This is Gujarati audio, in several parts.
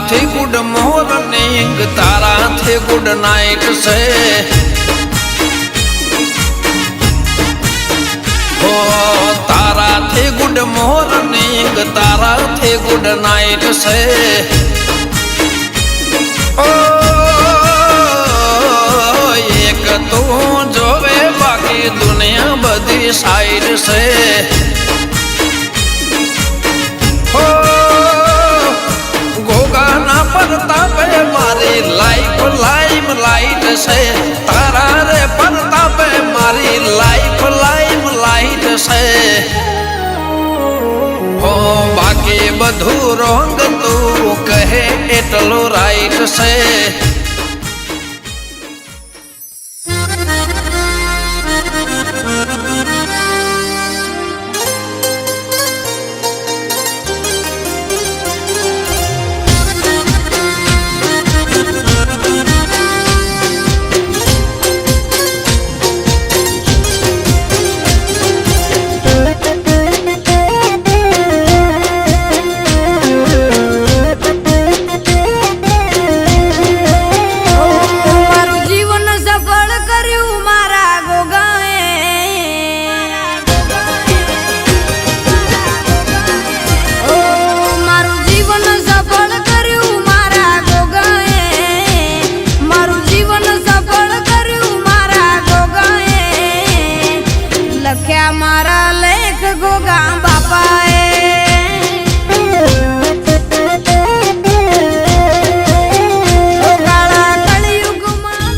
તારાથી ગુડ મોર્નિંગ, તારાથી ગુડ નાઇટ છે. ઓ તારાથી ગુડ મોર્નિંગ, તારાથી ગુડ નાઇટ છે. ઓ એક તું જોવે બાકી દુનિયા બધી સાઈડ છે. ગોગાના પરતાપે મારી લાઈફ લાઈમ લાઈટ છે. તારા રે પરતાપે મારી લાઈફ લાઈમ લાઈટ છે. હો બાકી બધું રોંગ તું કહે એટલું રાઈટ છે. મારા લેખ ગોગા બાપાએ કાળા કળિયુગમાં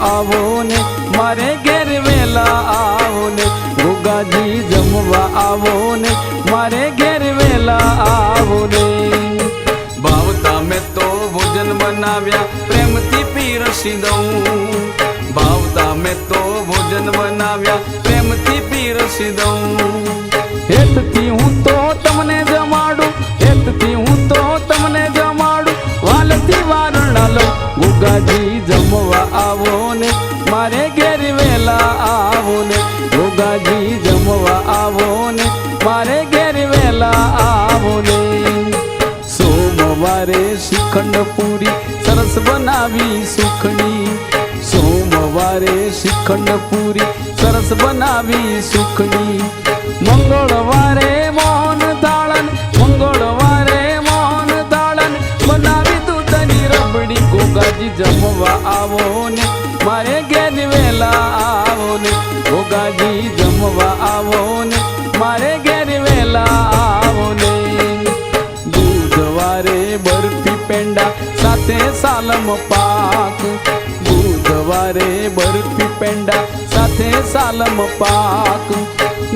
આવો ને મારે ઘેર વેલા આવો ને. ગોગાજી જમવા આવો ને મારે ઘેર વેલા આવો ને. ભાવતા મેં તો ભોજન બનાવ્યા પ્રેમથી પીરસી દઉં. ભાવતા મેં તો ભોજન બનાવ્યા પ્રેમથી પીરસી દઉં. હેતથી હું તો તમને જમાડું, હેતથી હું તો તમને જમાડું, વાલથી વારણા લઉં. ગોગાજી જમવા આવો ને મારે ઘેર વેલા આવો ને. ગોગાજી જમવા આવો ને મારે ઘેર વેલા આવો ને. સોમવારે શ્રીખંડ પૂરી સરસ બનાવી સુખડી. સોમવારે શ્રીખંડ પૂરી સરસ બનાવી સુખડી. મંગળવારે મોહન થાળન, મંગળવારે મોહન થાળન બનાવી દૂધની રબડી. ગોગાજી જમવા આવો ને મારે ઘેર વેલા આવો ને. ગોગાજી જમવા આવો ને મારે ઘેર વેલા આવો ને. બુધવારે બરફી પેંડા સાથે સાલમ પાક. બુધવારે બરફી પેંડા સાથે સાલમ પાક.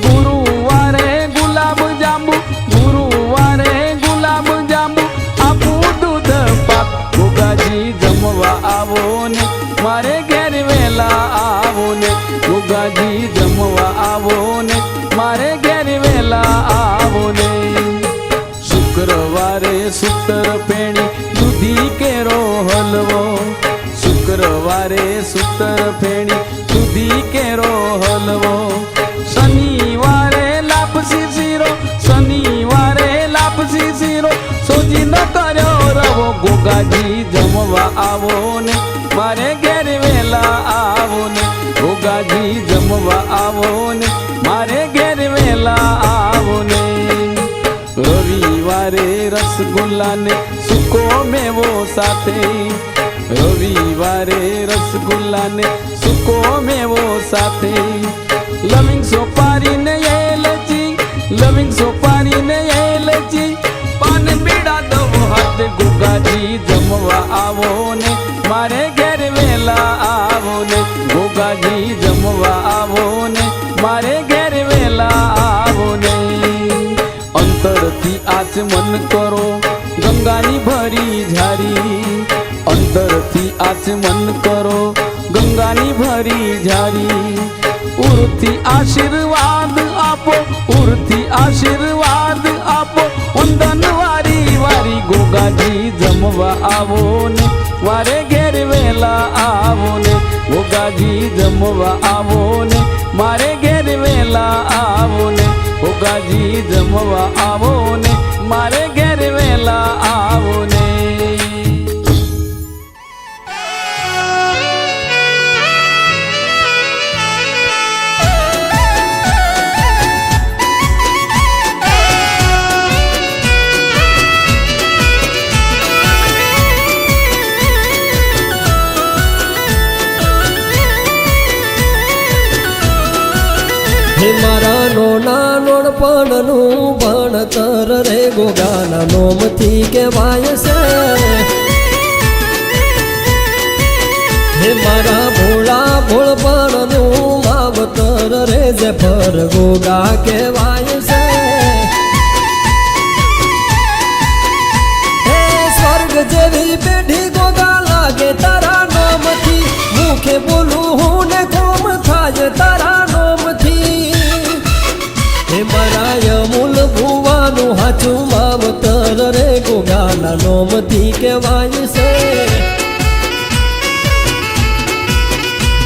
ગુરુવારે ગુલાબ જાંબુ, ગુરુવારે ગુલાબ જાંબુ આપું દૂધ પાક. ગોગાજી જમવા આવો ને મારે ઘેર વેલા આવો ને. ગોગાજી જમવા આવો ને મારે ઘેર વેલા આવો ને. શુક્રવારે સૂતર ફેણી દૂધી કેરો હલવો. શુક્રવારે સૂતર ફેણી દૂધી કેરો હલવો. શનિવારે લાપસી શીરો, શનિવારે લાપસી શીરો સોજી ન કર્યો રવો. ગોગાજી જમવા આવો ને મારે ઘેર વેલા આવો ને. ગોગાજી જમવા આવો ને મારે ઘેર વેલા આવો ને. રવિવારે રસગુલ્લા ને સૂકો મેવો સાથે. રવિવારે રસગુલ્લા ને સૂકો મેવો સાથે. લવિંગ સોપારી ને એલચી, લવિંગ સોપારી ને એલચી પાન પીડા દવ હાથ. ગોગાજી જમવા આવો ને મારે ઘેર વેલા આવો ને. ગોગાજી જમવા આવો ને મારે ઘેર વેલા આવો ને. અંતરથી આચમન કરો ગંગાની ભરી ઝારી અંતરથી આચમન કરો ગંગાની ભરી ઝારી ઉરથી આશીર્વાદ આપો ઉરથી આશીર્વાદ આપો વંદન વારી વારી ગોગાજી જમવા આવો ને વારે ઘેર વેલા આવો ને ગોગાજી જમવા આવો ને મારે ઘેર વેલા આવો ને ગોગાજી જમવા આવો ને મારે ઘેર વેલા આવો ને હે મારા નોના નોણપણનું ભણતર રે ગોગાના નોમથી કહેવાય છે હે મારા ભોળા ભોળપણનું માવતર રે જે પર ગોગા કહેવાય છે હે સ્વર્ગ જેવી પેઢી ગોગા લાગે તારા નોમથી મુખે બોલું હું ને કોમ થાય તારા નોમથી હે મારા અમૂલ ભુવાનું હાચું માવતર રે ગોગાના નોમથી કહેવાય છે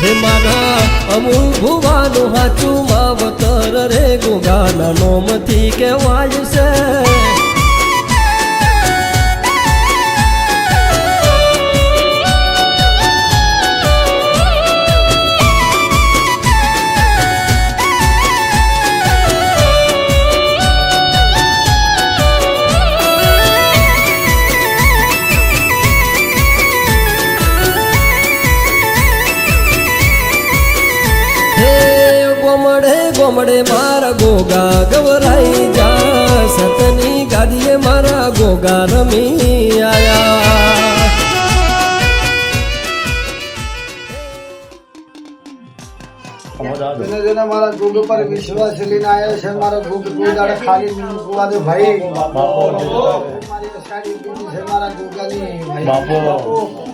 હે મારા અમૂલ ભુવાનું હાચું માવતર રે ગોગાના નોમથી કહેવાય છે ગોમડે મારા ગોગા ગવરાઈ જા સતની ગાદીએ મારા ગોગા રમી આયા જેને જેને મારા ગુગ પર વિશ્વાસ લઈને આવ્યા છે મારા ગુગ કોઈ દાડે ખાલી નહીં કુવા દે ભાઈ મારી સાડી પીધી છે મારા ગુગાની ભાઈ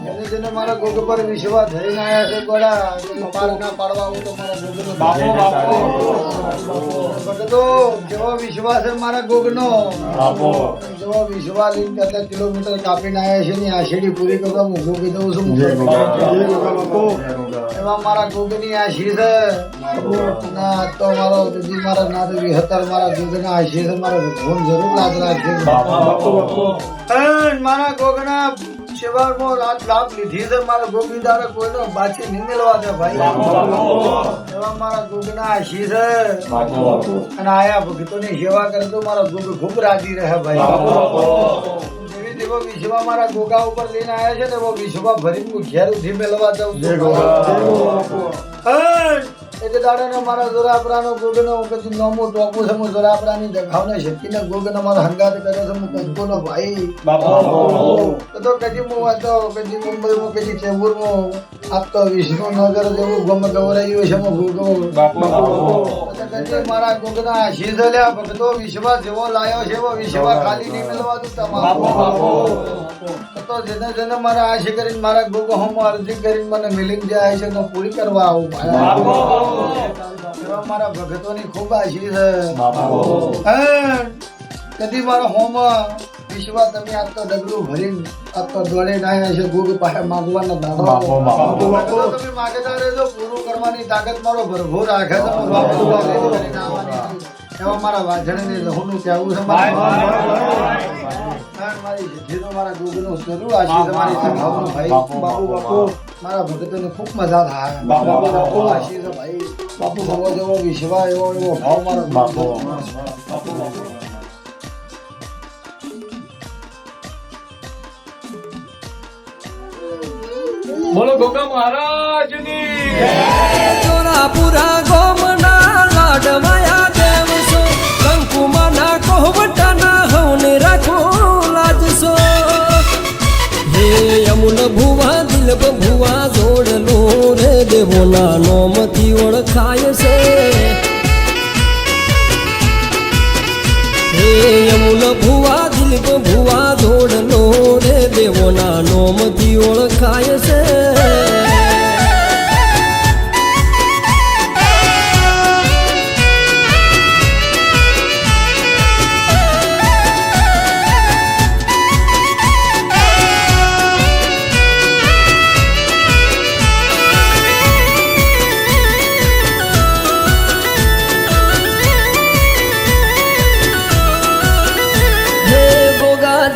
જેને જેને મારા ગુગ પર વિશ્વાસ લઈને આવ્યા છે ગોડા પાર ના પાડવા હું તો મારા ગુગનો તો જેવો વિશ્વાસ છે મારા ગુગનો જેવો વિશ્વાસ લઈને કેટલા કિલોમીટર કાપીને આવ્યા છે ને આ શેડી પૂરી કરવા હું ગુગ દઉં છું એવા મારા ગુગની આ શીર ના તો મારો દીદી મારા નાદવી હતર મારા ગુગના આ શીર મારો ફોન જરૂર લાગ રાખજો મારા ગોગના સેવામાં રાત લાભ લીધી છે મારા ગોગીદારે કોઈનો બાછી નહીં મેળવા દે ભાઈ એવા મારા ગોગના આ શીર અને આયા ભક્તોની સેવા કરતો મારા ગોગ ખૂબ રાજી રહે ભાઈ જેવો વિશ્વા મારા ગોગા ઉપર લઈને આવ્યા છે ને એવો વિશ્વા ભરી હું ઘેર ઉઠી મેળવા દઉં એટલે દાડા મારા જોરાપરાનો ગોગનો પછી નોમો ટોપું છે હું જોરાપરાની જગાવને શક્તિને ગોગનો મારો હંગાત કરે છે હું કંકોનો ભાઈ તો કદી હું વાતો કદી મુંબઈમાં કદી ચેમ્બુરમાં આપતો વિષ્ણુ નગર જેવું ગમ ગવરાયું છે હું ગોગો કદી મારા ગોગના આશીષ લ્યા ભક્તો વિશ્વાસ જેવો લાયો છે એવો વિશ્વાસ ખાલી નહીં મેળવા દઉં તમારો તો જેને જેને મારા આશી કરીને મારા ગોગો હું અરજી કરીને મને મિલિંગ જાય છે તો પૂરી કરવા આવું મારા ભગતોની ખૂબ આશીષ છે કદી મારા હોમ વિશ્વાસ તમે આજ તો ડગલું ભરીને આજ તો દોડે ના છે ગોગ પાસે માંગવાના દાડો તમે માગેતા રહેજો પૂરું કરવાની તાકાત મારો ભરભો રાખે છે એવા મારા વાજણને લહુનું કહેવું છે મારી જેઠીનો મારા ગોગનો જરૂર આશીષ મારી સખાવનો ભાઈ બાપુ મારા ભગતોને ખૂબ મજા થાય બાપુ આશીષ ભાઈ બાપુ ભગવો જેવો વિશ્વા એવો ભાવ મારો બાપુ બોલો ગોગા મહારાજની ચોરાપુરા ગોમના લાડવાયા દેવ છો કંકુમાના કોહવટાના હવને રાખો લાજશો હે અમૂલ ભુવા દિલ ભુવા જોડલો રે દેવોના નોમથી ઓળખાય છે હે અમૂલ ભુવા દિલ ભુવા જોડલો નોમથી ઓળખાય છે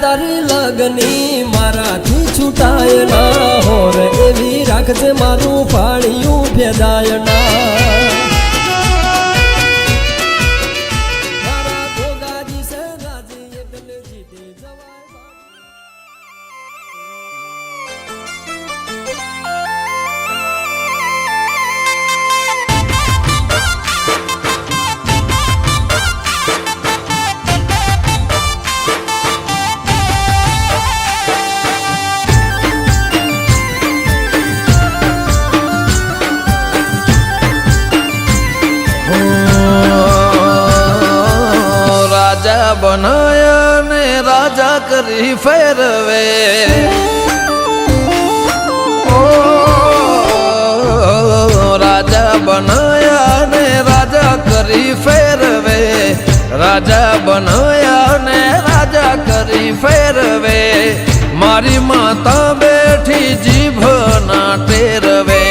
તારી લગની મારાથી છૂટાય ના હોર એવી રાખજે મારું ફાળિયું ભેદાય ના મારા ગોગાજી છે રાજી એટલે જીતી જવાય રાજા બનાયા ને રાજા કરી ફેરવે ઓ રાજા બનાયા ને રાજા કરી ફેરવે રાજા બનાયા ને રાજા કરી ફેરવે મારી માતા બેઠી જીભ ના ટેરવે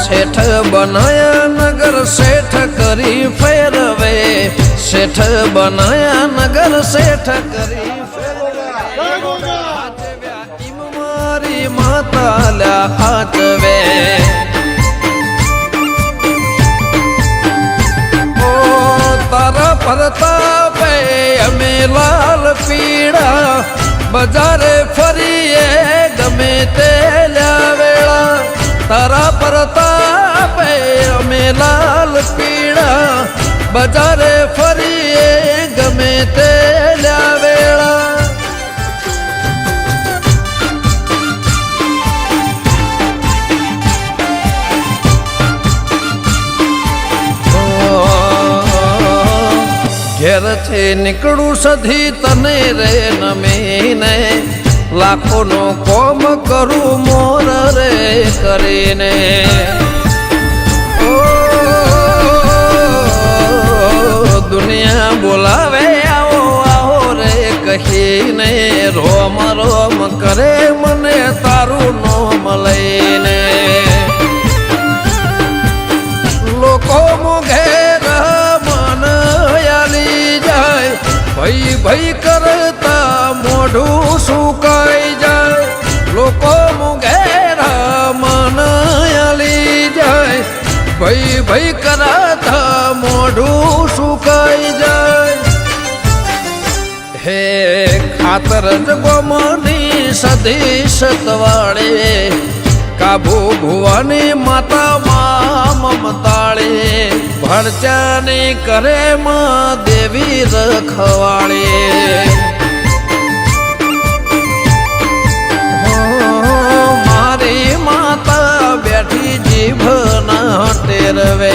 શેઠ બનાયા નગર શેઠ કરી ફેરવે શેઠ બનાયા નગર શેઠ કરી ફેરવે ઈમ મારી માતા લ્યા હાચવે ઓ તારા પ્રતાપે અમે લાલ પીળા બજારે ફરીએ ગમે તે વેળા તારા પ્રતાપે અમે લાલ પીળા બજારે ફરીએ ગમે તે વેળા ઘેરથી નીકળું સધી તને રે નમીને લાખોનો કોમ કરું મોર રે કરીને ઓ દુનિયા બોલાવે આવો આવો રે કહીને રોમ રોમ કરે મને તારું નોમ લઈને લોકો ઘેર મન આલી જાય ભઈ ભઈ કરતા મોઢું સુકાઈ જાય લોકો ઘેરા મન આલી જાય ભઈ ભઈ કરતા મોઢું સુકાઈ જાય હે ખાતર જગોમની સધી સતવાળે કાબુ ભુવાની માતા માં મમતાળે ભણચાની કરે માં દેવી રખવાળે મારી માતા બેઠી જીભ ના ટેરવે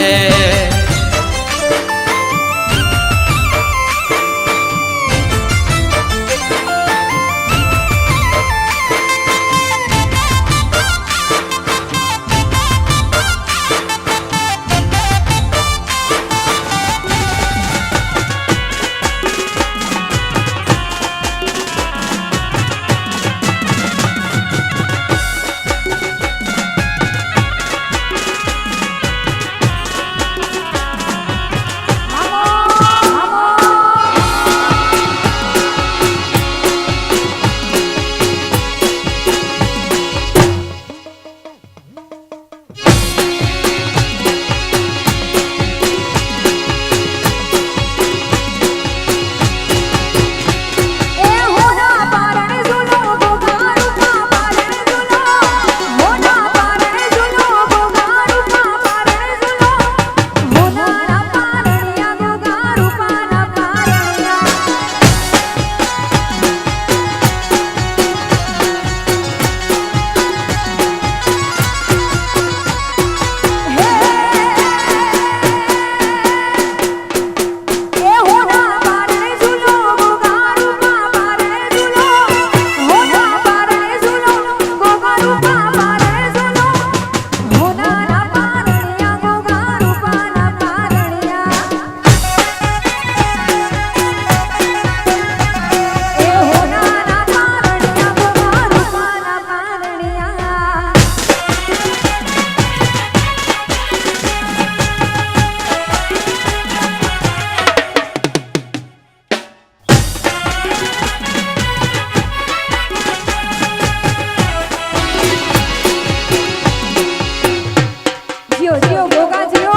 જીઓ ગોગા જીઓ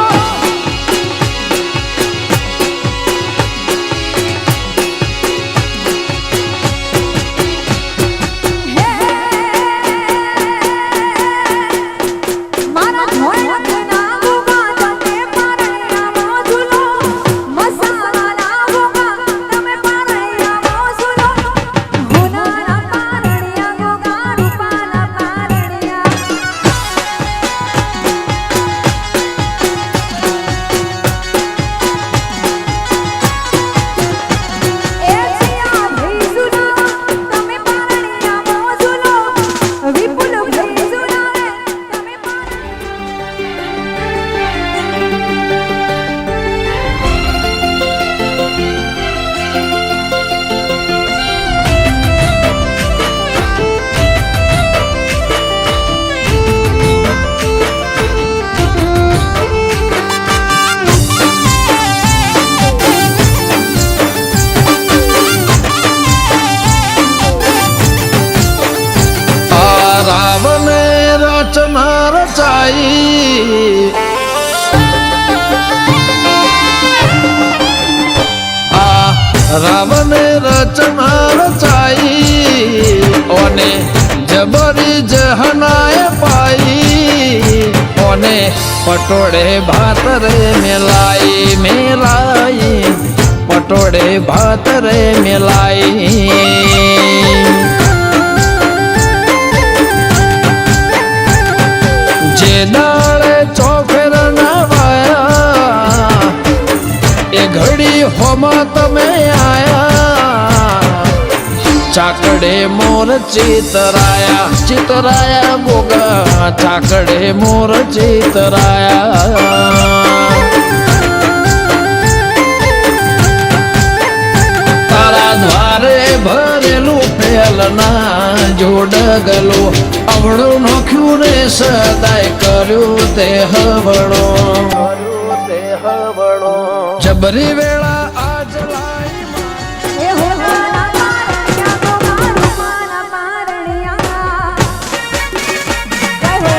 મારા ધોળના ગોગા તમે પારૈયા મોજુલો મસાલા ગોગા તમે પારૈયા મોજુલો હોનારા પારણિયા ગોગા રૂપાલા પારણિયા એ જીયા ભઈસુલા તમે પારણિયા મોજુલો વિપુલ ભઈસુલા તમે આ રાવણે રચના રચાઈ આ રાવણે રચના રચાઈ ઓને જબરી જહનાએ પાઈ ઓને પટોળે ભાતરે મેલાઈ પટોળે ભાતરે મેલાઈ જે દાળે ચોફેર નવાયા એ ઘડી હોમાં તમે આયા ચાકડે મોર ચિતરાયા ગોગા ચાકડે મોર ચિતરાયા તારા દ્વારે ભરેલું ફેલના જોડગલો અવળું નોખ્યું ને સદાય કર્યું તે હવળો જબરી વેળા આજ લાઈ એ હોનારા પારણિયા ગોગા રૂપાલા પારણિયા જય હો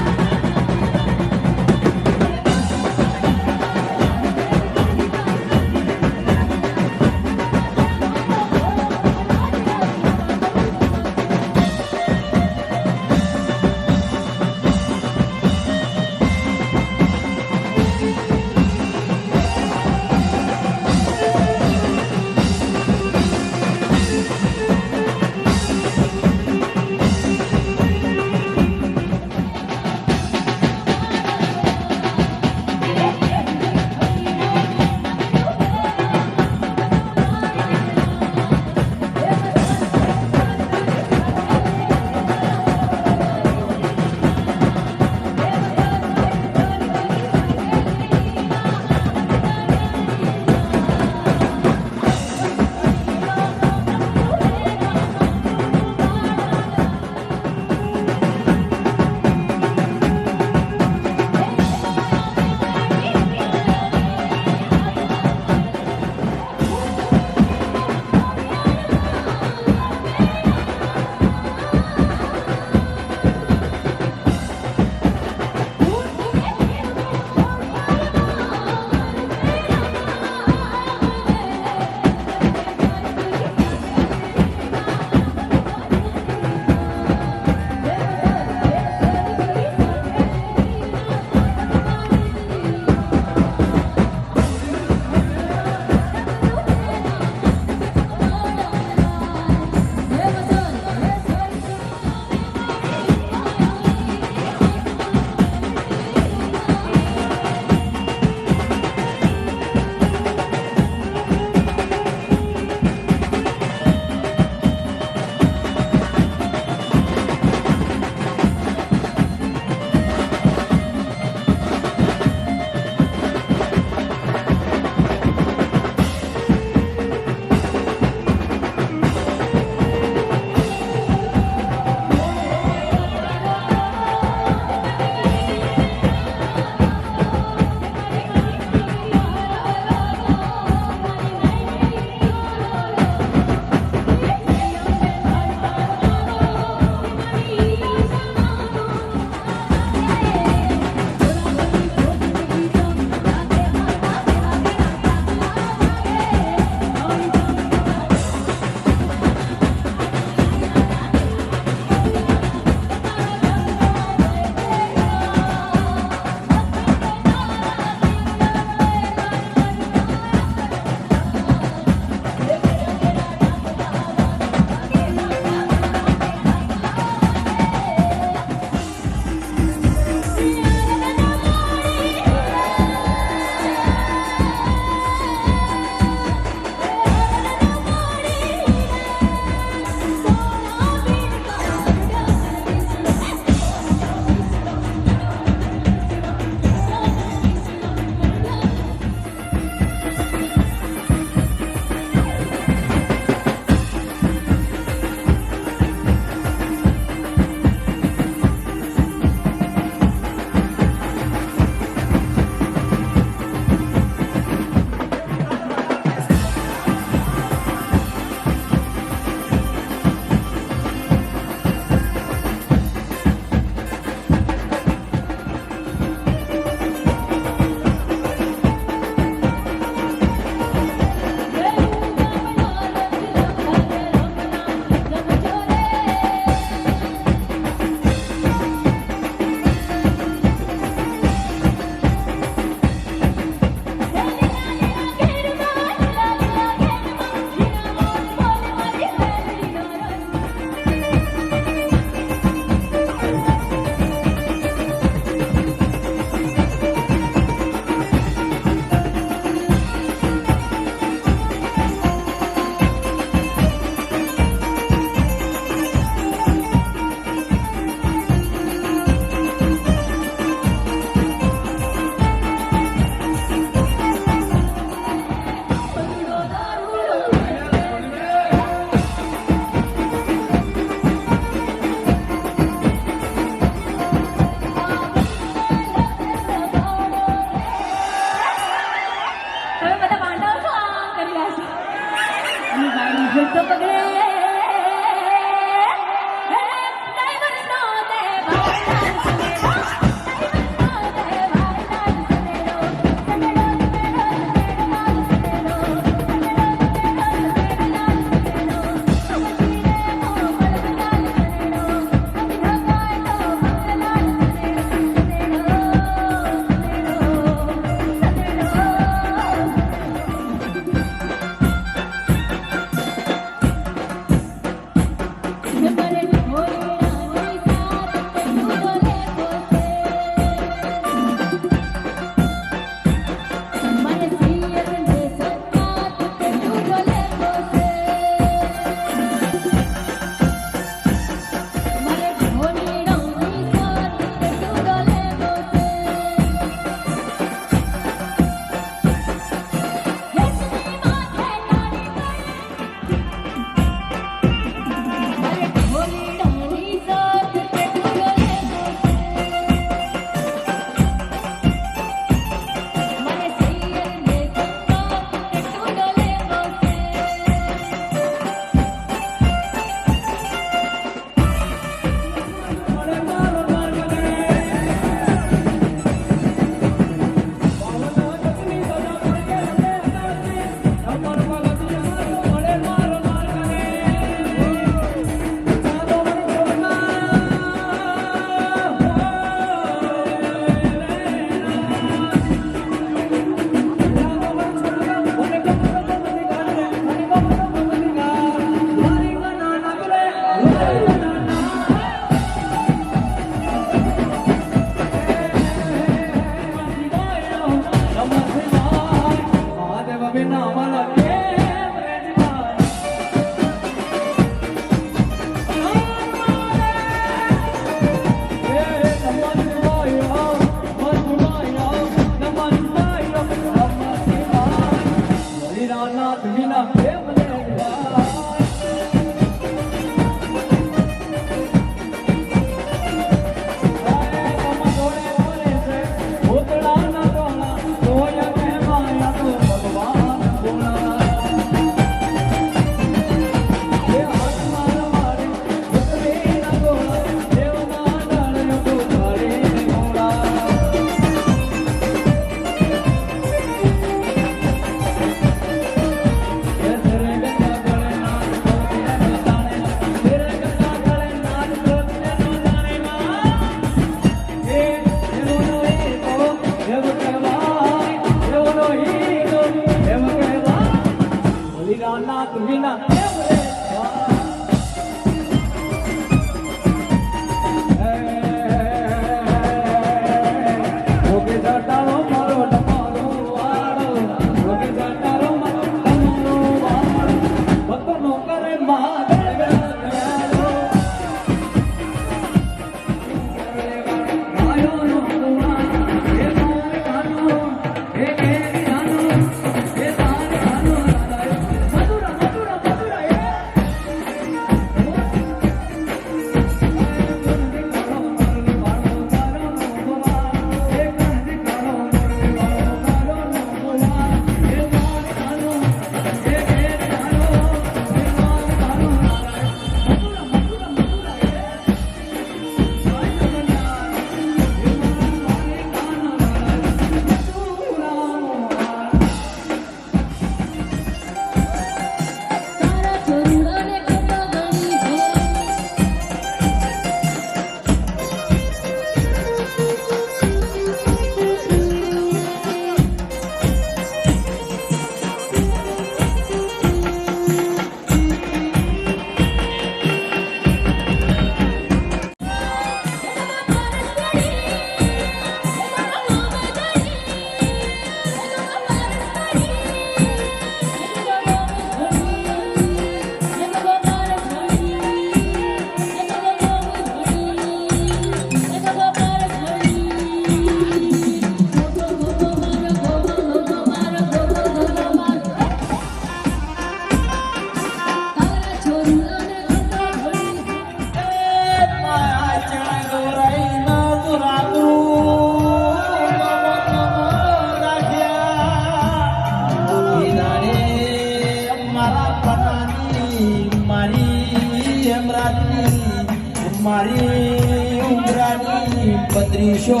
મારી ઉમરાની 3500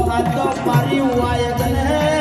આ તો મારી વાયદ ને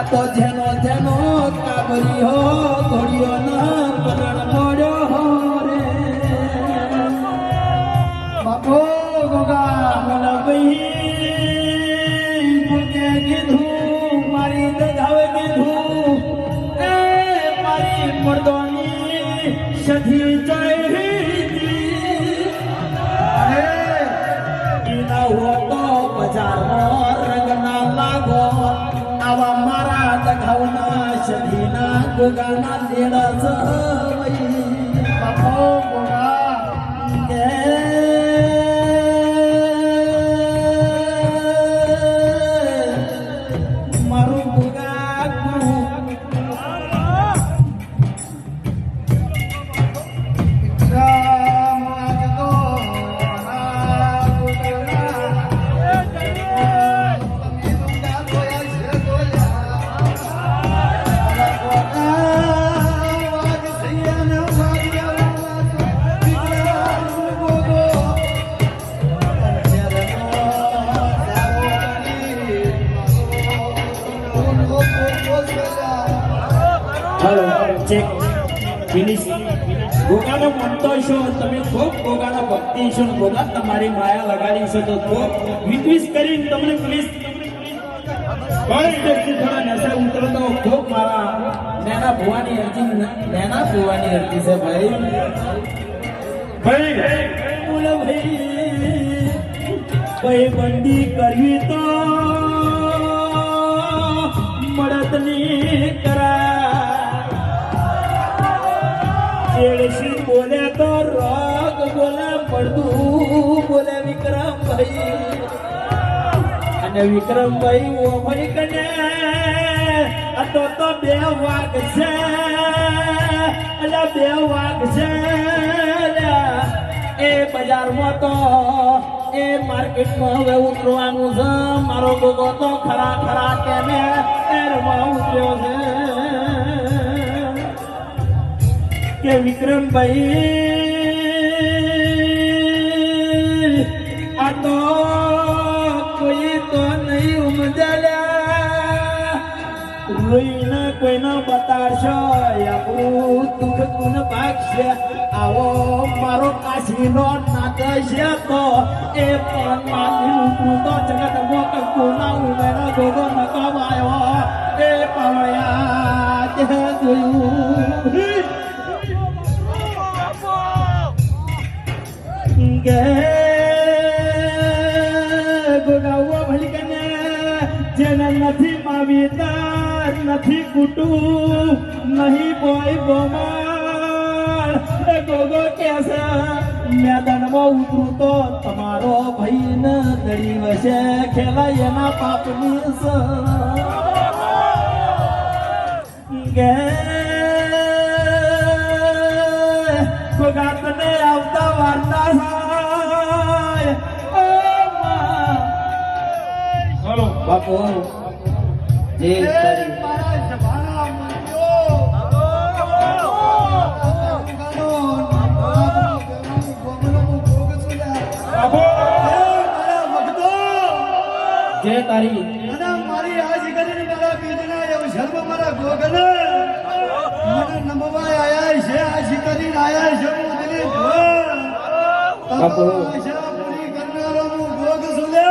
તો જેનો જેનો કાબરી હો ઘોડિયો ના પગડ મોડ્યો હો રે બાપો ગોગા મને ભાઈ મુકે કીધું મારી દગાવે કીધું એ મારી મર્દોની સધી ચડી અરે ઈના હોતો બજારમાં રંગના લાગો આવા મારા દગાવના સધીના ગોગાના દેડા સવઈ બાપો ગોગા કે મારું ગોગા ગુરુ ચેક ફિનિશ ગોગાનો મનતો છો તમે ખૂબ ગોગાનો ભક્તિ છો ગોગા તમારી માયા લગાડી છે તો ખૂબ રિક્વેસ્ટ કરીને તમને પ્લીઝ બસ થોડા નશા ઉતરો તો ખૂબ મારા નેના ભુવાની અરજી છે ભાઈ બોલો ભાઈ બંદી કરવી તો મળતની કરા એડસી બોલે તો રોગ બોલે પડતું બોલે વિક્રમભાઈ અને વિક્રમભાઈ ઓમરી કને આ તો બે વાગ છે અલા બે વાગ છે એ બજારમાં તો એ માર્કેટમાં હવે ઉતરવાનું છે મારો ગોગો તો ખરા ખરા કેમે એરમાં ઉતર્યો છે કે વિક્રમભાઈ આ તો કોઈ તો નહીં ઉમજલ્યા રોઈને કોઈને બતાડશો આપણું દુઃખ કોને ભાગશે આવો મારો કાશીનો નાથ છે તો એ પણ માની ઉતરું તો જગત મોક કોના ઉમેરા ગોગો નકવાયો એ પાવળ્યા તે જોયું ગોગાવો ભલી કને જેને નથી માવીતાર નથી કુટું નહીં બોય બોમાર એ ગોગો કેસે મેદાનમાં ઉતરું તો તમારો ભાઈ ન દડી વસે ખેલાય એના પાપની ગે ગોગા તને આવતા વાર્તા બાપુ જે તારી મારા જમાના મૂલ્યો જે તારી મારી આજ કરીને મારા બીજના અવસરમાં મારા ગોગન મને નમવા આયા છે આજ કરીને આયા છે હું દિલીપ બાપુ. આશા પૂરી કરનારો હું ગોગ સુલે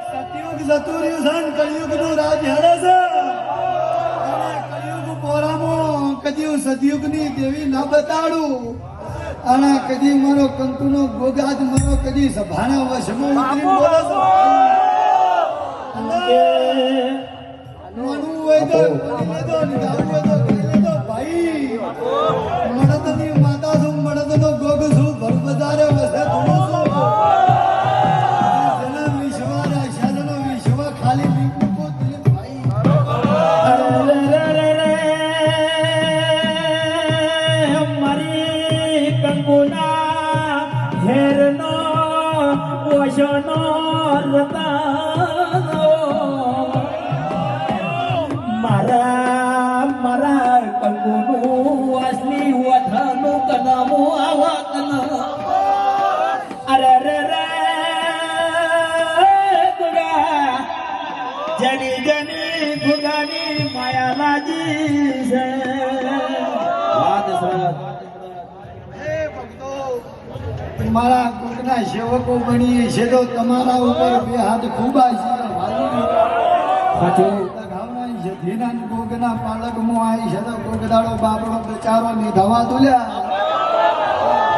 સતયુગ જતું રહ્યું છે ને કળિયુગનું રાજ હેડે છે અને કળિયુગ પોરામાં કદી સતયુગની દેવી ન બતાડું અને કદી મારો કંકુનો ગોગાજ મારો કદી સભાના વશમાં ઉતરીને બોલે છે માનવું હોય તો માની લેજો, નિભાવવું હોય તો કરી લેજો ભાઈ. મળદની માતા છું, મળદનો ગોગ છું, ભર બજારે વસે ધૂણું છું. જેના વિશ્વ રાખ્યા જેનો વિશ્વ ખાલી નીકળું દિલીપભાઈ. મારી કંકુના હેરનો ઓશનો રતાનો મારા કંકુનું અસલી વથનું કદમું આવા કન અરે રે રે ગુગા જની જની ગુગાની માયા લાજી છે વાત સરસ હે ભક્તો, મારા કોકના સેવકો બનીએ છે તો તમારા ઉપર બે હાથ ખૂબ આશીર્વાદ સાચું ધીના ગોગના પાલકમાં આવી છે તો ગોગદાડો બાપડો બચારો નિધાવા તુલ્યા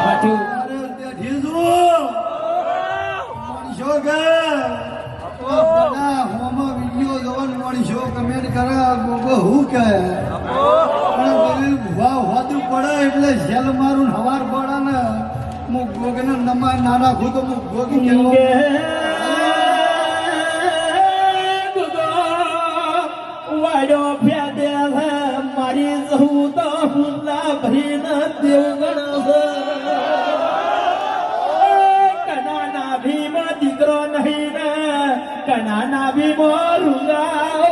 સાચું અરે તેથી શું મણશો કે બધા હોમો વિડીયો જોવા મણશો કમેન્ટ કરે ગોગો હું કે પણ બધું ભૂવા હોતું પડે એટલે જેલ મારું ને હવાર પડે ને હું ગોગને નમા ના નાખું તો હું ગોગી કેવો વાડો ફેદે છે મારી સહુ તો હુલા ભરીને દેવગણ છે કનાના ભીમ દીકરો નહીં ને કનાના ભીમ રૂંગાઓ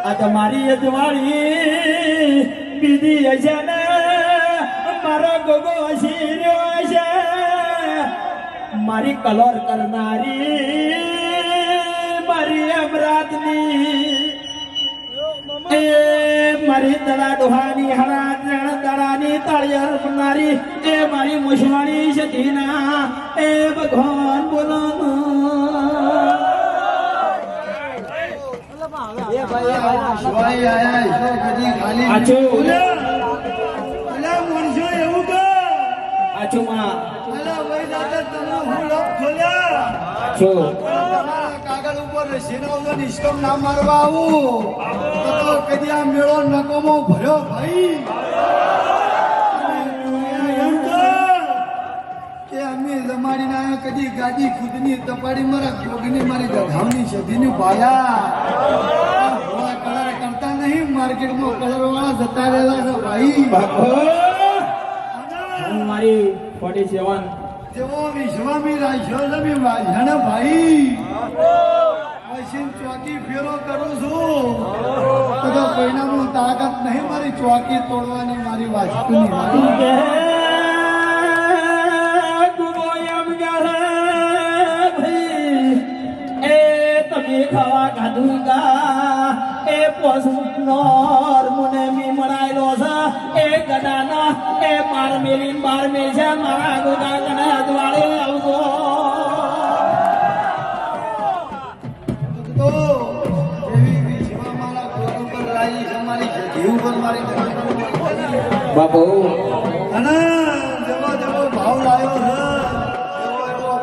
આ તમારી અજવાળી બીજી હશે ને મારો ગોગો શીર્યો છે મારી કલોર કરનારી મારી અમરાતની એ મારી દડા ડોહાની હળા દડાની તાળિયર બનારી એ મારી મુશવાણી સતીના એ ભગવાન બોલાનો ભાઈ આયા છો કદી ખાલી આચો અલા મણશો એવું કે આચો માં અલા વઈ દાદા તમને હું લોક ખોલ્યા આચો તમારા કાગળ ઉપર સિનાવજો નિષ્કમ ના મારવા આવું તો કદી આ મેળો નકોમો ભર્યો ભાઈ એમ તો કે અમે જમાડી ના કદી ગાડી ખુદની તપાડી મારા ગોગની મારી ગધાવની સધીની ભાયા કલર કરતા નહીં માર્કેટમાં કલર વાળા જતા રહેલા છે ભાઈ હું મારી 47 જેવો વિશ્વામી રાખ્યો છે મેં વાજણ ભાઈ મશીન ચોકી ફેરો કરું છું તો પરિણામો તાકાત નહીં મારી ચોકી તોડવાની મારી વાજતુની મારી ખાવા ખાધું ગા એ પોસનોર મુને મી મળાયેલો છે એ ગડાના એ બાર મેલીન બાર મેલ છે મારા ગોગા કને અજવાળે આવતો તો એવી વિશ્વા મારા ગોળ ઉપર લાવી છે મારી જીવ ઉપર મારી બાપુ અને જેવો જેવો ભાવ લાવ્યો છે એવો એવો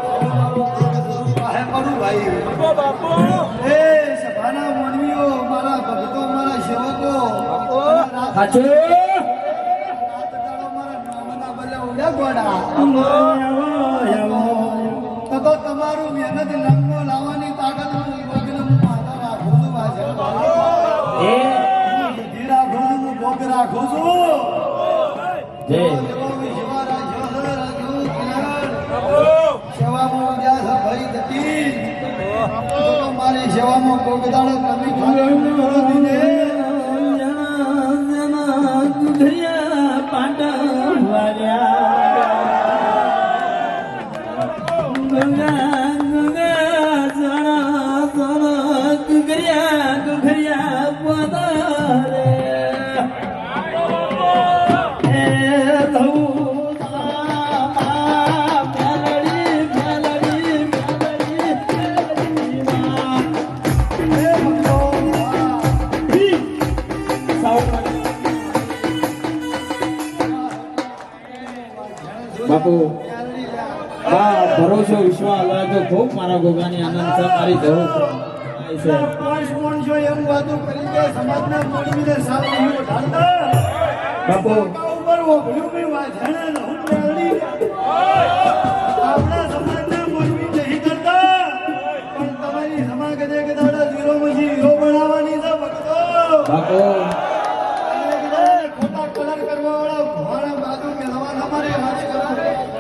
ભાવ મારું ભાઈ એ સભાના માનવીઓ મારા ભક્તો મારા સેવકો સાચું તો તમારું મહેનત લંગો લાવવાની તાકાત હું માતા રાખું છું એ બધી રાખું છું હું ભોગ રાખું છું જય જેવો વિશ્વા રાખ્યો છે, રાજુ કિરણ. સેવામાં કોઈ દાડો કમી ખાલી કરો દીને બાપુ હા ભરોસો વિશ્વાસ હોય તો ખૂબ મારા ગોગાની આનંદ છે મારી જરૂર છે પાંચ માણસો એમ વાતો કરી કે સમાજના મોરબીને સાથ નહીં ઉઠાડતા બાપુ ઉપર ઓભળ્યું બી વાંઝાણા ને હું મેળવી આપણા સમાજના મોરબી નહીં કરતા પણ તમારી સમા કદે કે દાડા ઝીરો પછી હીરો બનાવવાની છે ભક્તો બાપુ ખોટા કલર કરવા વાળા ભવાના બાજુ કે હવા અમારે વાત કરો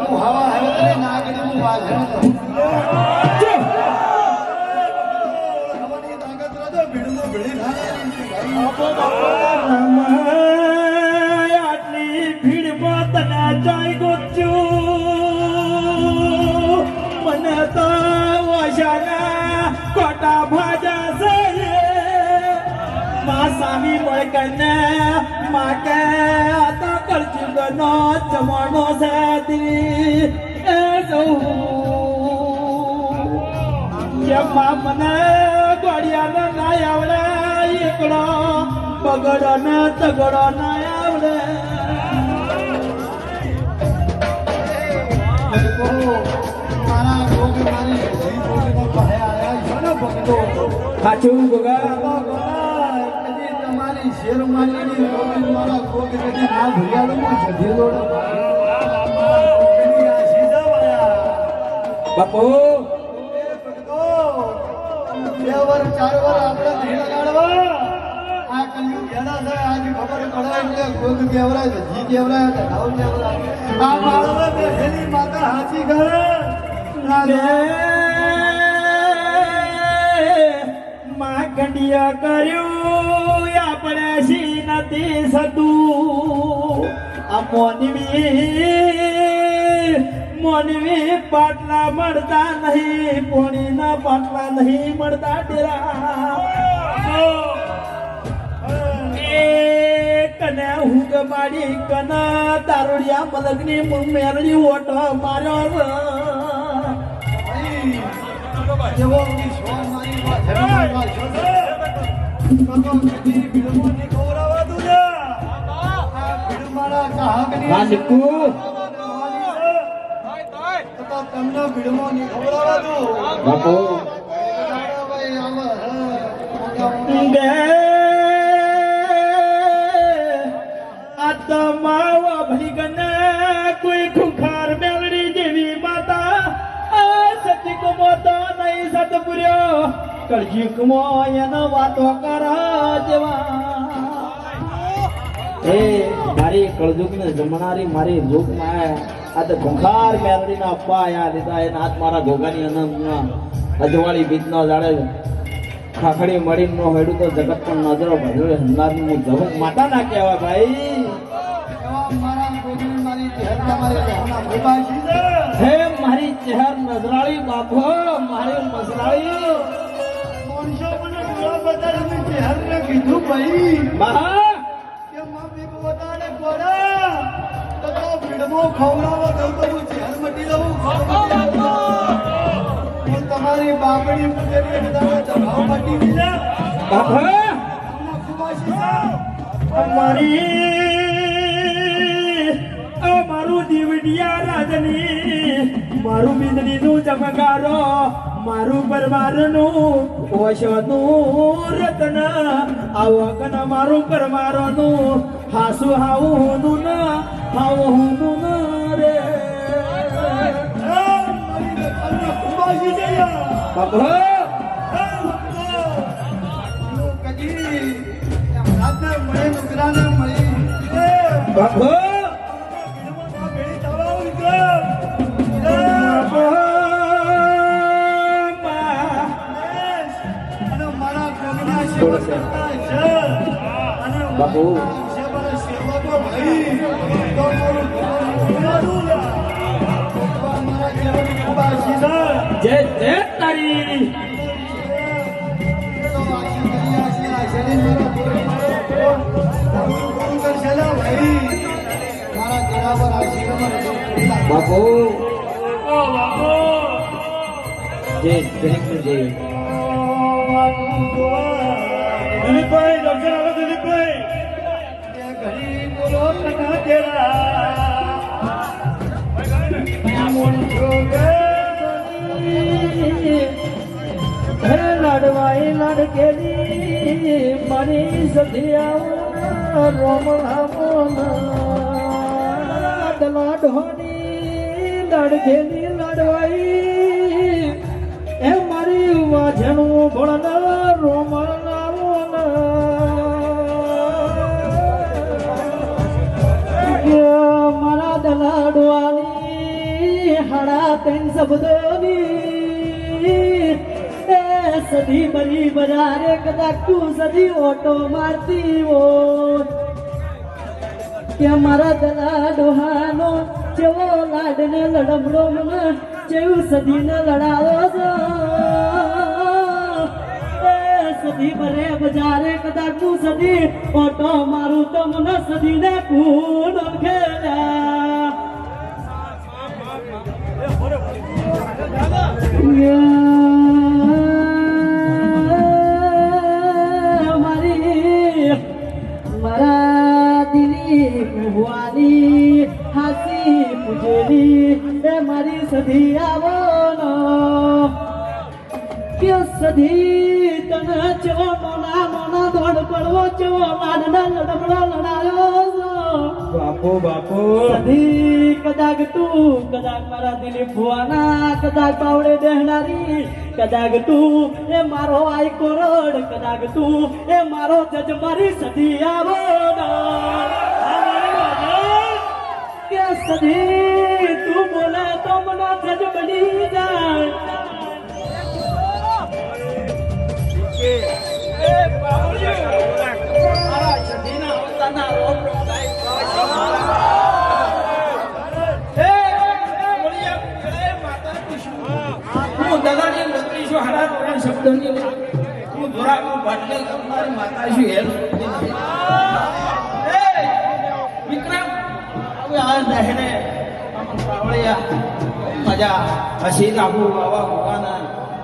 હું હવા હવે તને ના કરી હું વાંઝાણા હવાની તાકાત રાજો ભીડમાં ભીડી થાય આટલી ભીડમાં તને જાય ગોચ્યું મને તો ઓશાના કોટા ભાજા છે મા સામી મળકને મા કે તો કરજુગનો જમાનો છે દી એ જવું જેમાં મને ગોળિયાને ના આવડે એકડો બગડો ને તગડો ના આવડે મારા રોગ મારી હજી રોગનો ભય આયા છે ને ભક્તો સાચું ગોગા કદી તમારી શેર મારીની રોગ મારા રોગ કદી ના ભર્યાલો હું જધી દોડે બાપુ ભક્તો 2 વાર 4 વાર આપણે નહીં લગાડવા આ કલયુગ ઘેડા છે આજે ખબર પડે એટલે રોગ કેવરાય જી કેવરાય ધાવ કેવરાય આ માળવા બેઠેલી માતા હાચી કરે માં કંડિયા કર્યું આપણે સી નથી સતું આ મોનવી પાટલા મળતા નહીં પોણીના પાટલા નહીં મળતા ડેરા કને હુંગ મારી કના તારોડિયા મલકની મેરડી ઓટો માર્યો જેવો વિશ્વ મારી વાજરમાં કદો કદી ભીડમાં ની ગૌરવા તુજા આ ભીડમાળા ચાહકની હા નિકુ તો તમને ભીડમાં ની ગૌરવા દઉં બાપુ ભાઈ આમ બે આ તમાવા ભણી ગને કોઈ ખુખાર મેલડી જેવી માતા આ સતી કમોતો નહીં સતપુર્યો કરજી કમો એનો વાતો કરા જેવા એ મારી કળજુગને જમનારી મારી જોગમાં આ તો ખુખાર મેલડીના અપ્પા આયા લીધા એના હાથ મારા ઘોઘાની અનંતના અજવાળી બીજનો જાડે ખાખડી મળી નો હેડું તો જગત પણ નજરો ભજવે હંદારની હું જવું માતા ના કહેવા ભાઈ મારા ગોગી મારી ચહેર તમારી જહના ભૂપાશી છે હે મારી ચહેર નજરાળી બાપો મારી મસરાળી મોનસો મને ગોળા બતાડે મેં ચહેર ને કીધું ભાઈ મહા કે માં બીક બતાડે ગોળા તો ભીડમાં ખવડાવો દઉં તો હું ચહેર મટી દઉં હું તમારી બાપડી પૂજેલી બધાને જભાવ મટી દીધા બાપા મારું દીવડિયા રાજની મારું બિંદડીનું ચમકારો મારું પરમારનું ઓશોનું રતન આવકન મારું પરમારોનું હાસુ હાવું ના હાવું હું રે બાપા બાપા બાપુ જય જય તારી બાપુ જય જય જય દિલીપભાઈ દર્શન આવે દિલીપભાઈ બોલો કથા તેરા લાડવાઈ લાડકેલી મારી સધિયા રોમ રામો લાડવાની લાડકેલી લાડવાઈ એ મારી વાજનું ભણના રોમ રામો મારા દલાડવાની હડા તેન શબ્દોની સદી બરી બજારે કદાચ તું સદી ઓટો મારતી હો કે મારા દલા ડોહાનો જેવો લાડને લડમડો મને જેવું સદીને લડાવો છો સદી બરે બજારે કદાચ તું સદી ઓટો મારું તો મને સદીને કુણ ખેલા મારા દિલી ભુવાની હાસી પૂજેલી એ મારી સધી આવવાનો કે સધી તને ચો મોના મોના દોડ પડવો ચો લાડના લડબડો લડાયો બાપુ બાપુ સધી કદાચ તું કદાચ મારા દિલી ભુવાના કદાચ બાવડે દેહનારી કદાચ તું એ મારો આઈ કોરડ કદાચ તું એ મારો જજ મારી સધી આવવાનો કે સધી તું બોલે તો મને જજ બની જાય મજા હસી કાબુ બાબા ભગવાન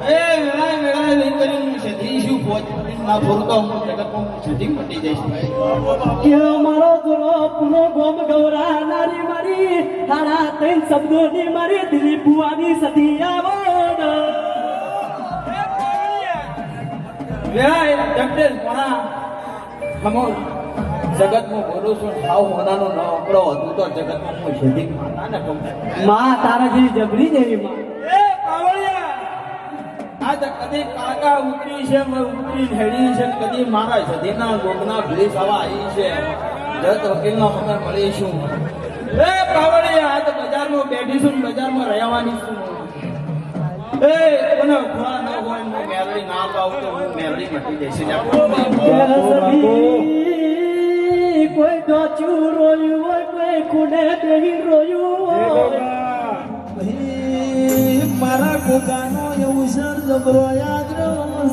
એ વેળાએ વેળાએ લઈ કરીને સધી શું પહોંચ ના ફોરતો હું જગતમાં સધી મટી જઈશ કે મારો દુરો પુનો ગોમ ગૌરા નારી મારી તારા ત્રણ શબ્દોની મારી દિલી ભુવાની સધી આવોડ વેળાએ જગદેશ પણ હમો જગતમાં બોલું છું હાવ હોનાનો ન આંકડો હતું તો જગતમાં હું સધી માતા ને કહું માં તારા જેવી જબરી જેવી માં એ પાવળિયા આજ કદી કાકા ઉતરી છે ઉતરી હેડી છે કદી મારા સધીના ગોગના ભીલી સવા આવી છે જત વકીલનો મને મળીશું એ પાવળિયા આજ બજારમાં બેઠી છું બજારમાં રહેવાની છું એ કોને ખોળા ન હોય હું મેરડી ના પાઉં તો હું મેરડી મટી જઈશ કોઈ ડોચું રોયું હોય કોઈ ખૂણે દેહી રોયું મારા ગોગાનો એવું સર જબરો યાદ રહ્યો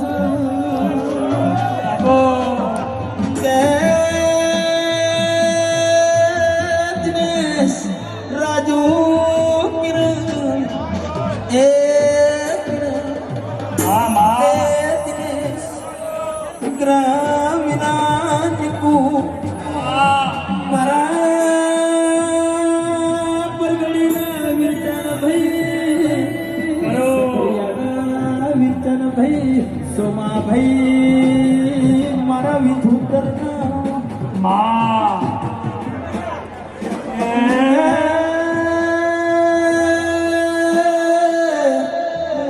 દિનેશ રાજુ કિરણ એ દિનેશ વિક્રમ વિના ટીપુ મારા પરગડીના વિરચન ભાઈ સોમા ભાઈ મારા વિધુ કરના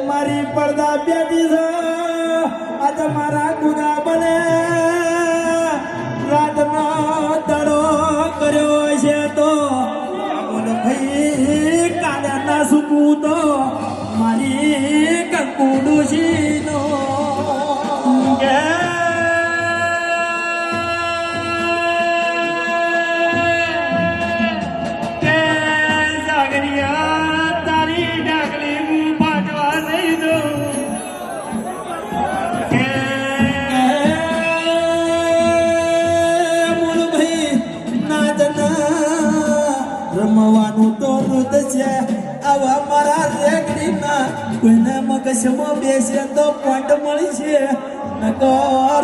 મારી પડદા બેઠી છે આજે મારા ગુના બને રાતનો દડો કર્યો છે તો બોલ ભાઈ કાલે ના સુકું તો મારી કંકુડુશીનો રમવાનું તો રુદ છે આવા મારા રેગડીના કોઈને મગજમાં બેસે તો પોઈન્ટ મળી છે નકો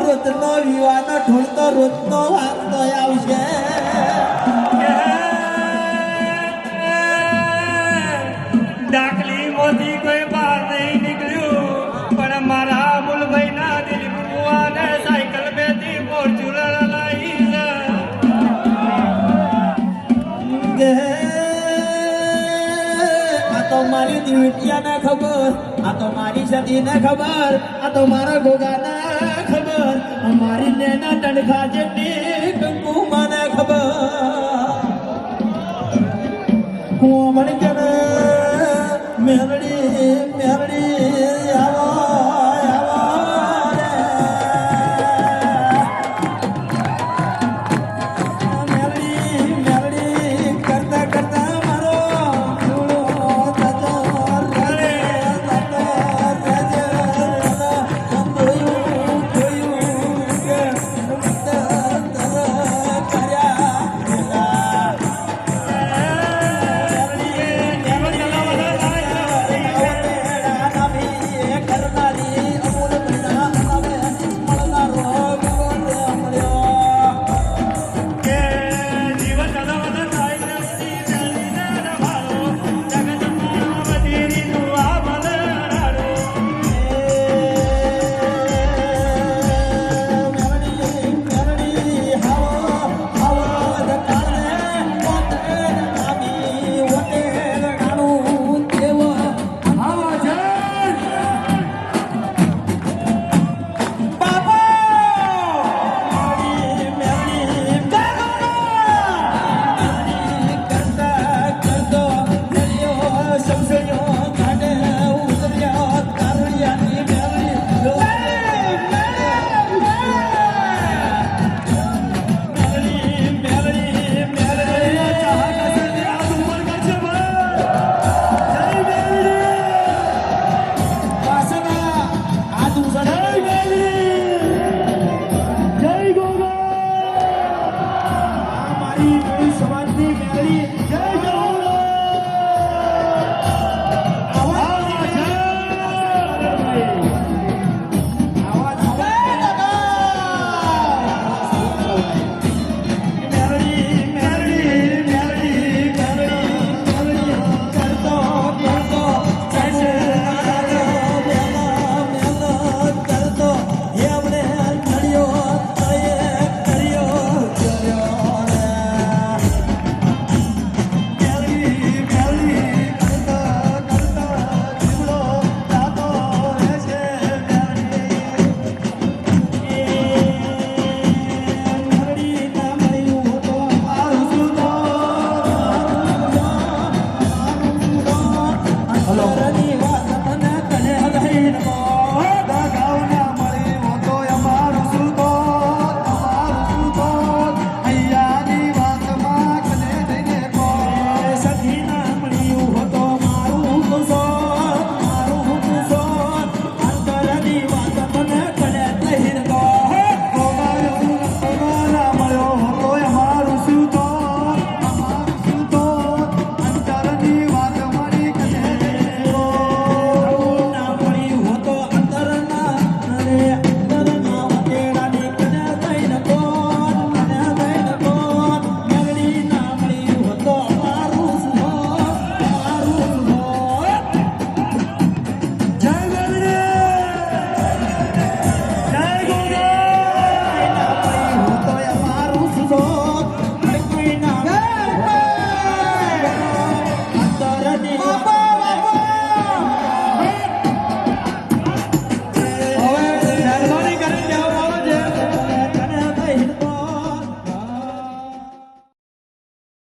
રુદનો વિવાનો ઢોળતો રુદનો વાગતો આવશે ડાકલી મોતી કોઈ બહાર નહીં નીકળ્યું પણ મારા મુલભાઈ ના દિલ ભગવાને સાયકલ બેથી ફોર્ચ્યુનર લાવી છે. આ તો મારી દિવટિયાને ખબર આ તો મારી સતીને ખબર આ તો મારા ગોગાને ખબર મારી નેના ટણખા જેટલી કંકુમાને ખબર હું મળી ગયો મેરડી મેરડી આવો આવો રે મેરડી મેરડી કરતા કરતા મારો ધૂળો થતો રે થતો રેજે જોયું જોયું કે સમાજની